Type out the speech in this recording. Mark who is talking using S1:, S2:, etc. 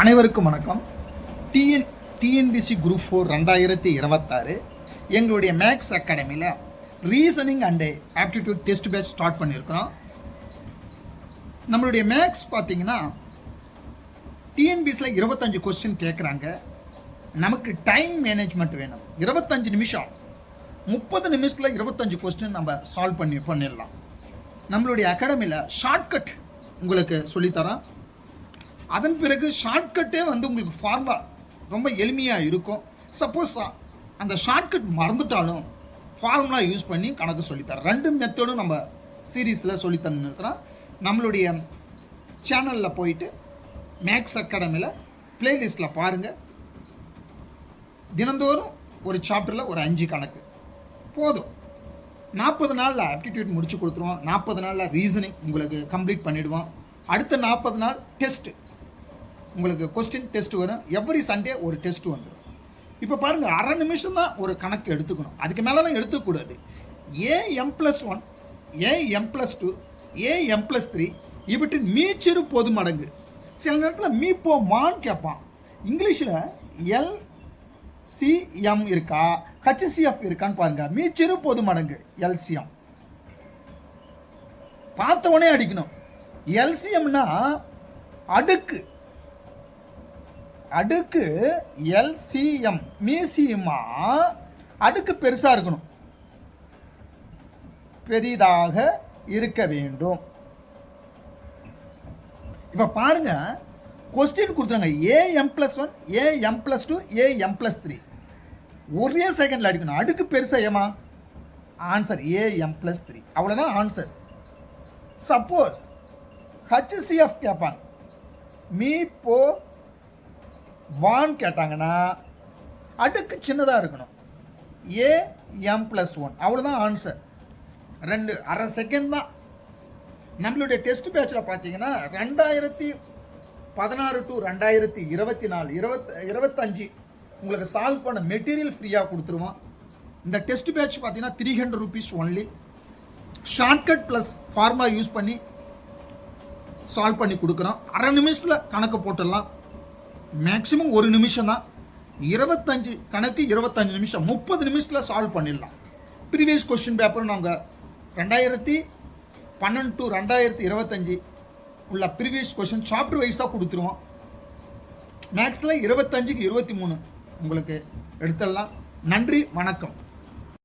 S1: அனைவருக்கும் வணக்கம். TNPSC group 4 2026 எங்களுடைய மேக்ஸ் அகாடமியில் reasoning and aptitude test batch start பண்ணியிருக்கிறோம். நம்மளுடைய மேக்ஸ் பார்த்தீங்கன்னா டிஎன்பிசியில் 25 கொஸ்டின் கேட்குறாங்க. நமக்கு டைம் மேனேஜ்மெண்ட் வேணும். 25 நிமிஷம் 30 நிமிஷத்தில் 25 கொஸ்டின் நம்ம சால்வ் பண்ணிடலாம். நம்மளுடைய அகாடமியில் ஷார்ட்கட் உங்களுக்கு சொல்லித்தரோம். அதன் பிறகு ஷார்ட்கட்டே உங்களுக்கு ஃபார்முலா ரொம்ப எளிமையாக இருக்கும். சப்போஸ் அந்த ஷார்ட்கட் மறந்துட்டாலும் ஃபார்முலா யூஸ் பண்ணி கணக்கு சொல்லித்தரேன். 2 மெத்தடும் நம்ம சீரீஸில் சொல்லித்தந்துருக்கிறோம். நம்மளுடைய சேனலில் போயிட்டு மேக்ஸ் அகாடமியில் பிளேலிஸ்ட்டில் பாருங்கள். தினந்தோறும் ஒரு சாப்டரில் ஒரு 5 கணக்கு போதும். 40 நாளில் ஆப்டிடியூட் முடிச்சு கொடுத்துருவோம். 40 நாளில் ரீசனிங் உங்களுக்கு கம்ப்ளீட் பண்ணிவிடுவோம். அடுத்த 40 நாள் டெஸ்ட்டு உங்களுக்கு கொஸ்டின் டெஸ்ட் வரும். எவ்ரி சண்டே ஒரு டெஸ்ட் வந்துடும். இப்போ பாருங்கள், அரை நிமிஷம் தான் ஒரு கணக்கு எடுத்துக்கணும். அதுக்கு மேலெலாம் எடுத்துக்கூடாது. AM+1 AM+2 AM+3 இவற்றின் மீச்சிறு பொது மடங்கு. சில நேரத்தில் மீப்போ மான்னு கேட்பான். இங்கிலீஷில் LCM இருக்கா HCF இருக்கான்னு பாருங்க. மீச்சிறு பொது மடங்கு LCM பார்த்தவொடனே அடிக்கணும். LCMனா அடுக்கு LCM மீசியமா அடுக்கு பெருசாக இருக்கணும், பெரிதாக இருக்க வேண்டும். இப்போ பாருங்க, கொஸ்டின் கொடுத்துருங்க. AM+1 AM+2 AM+3 ஒரே செகண்டில் அடிக்கணும். அடுக்கு பெருசாக ஏமா ஆன்சர் AM+3 அவ்வளோதான் ஆன்சர். சப்போஸ் HCF கேட்பாங்க, மீப்போ வான் கேட்டாங்கன்னா அடுக்கு சின்னதாக இருக்கணும். AM+1 அவ்வளோதான் ஆன்சர். அரை செகண்ட் தான். நம்மளுடைய டெஸ்ட் பேட்சில் பார்த்தீங்கன்னா 2016 to 2024 25 உங்களுக்கு சால்வ் பண்ண மெட்டீரியல் ஃப்ரீயாக கொடுத்துருவோம். இந்த டெஸ்ட் பேட்ச் பார்த்தீங்கன்னா 300 rupees only. Shortcut plus formula use பண்ணி சால்வ் பண்ணி கொடுக்குறோம். அரை நிமிஷத்தில் கணக்கு போட்டுடலாம். மேக்ஸிமம் 1 நிமிஷம் தான். 25 கணக்கு 25 நிமிஷம், 30 நிமிஷத்தில் சால்வ் பண்ணிடலாம். ப்ரீவியஸ் கொஸ்டின் பேப்பர் நாங்கள் 2012 to 2025 உள்ள ப்ரீவியஸ் கொஸ்டின் சாப்டர் வைஸாக கொடுத்துருவோம். மேக்ஸில் 25க்கு 23 உங்களுக்கு எடுத்துடலாம். நன்றி, வணக்கம்.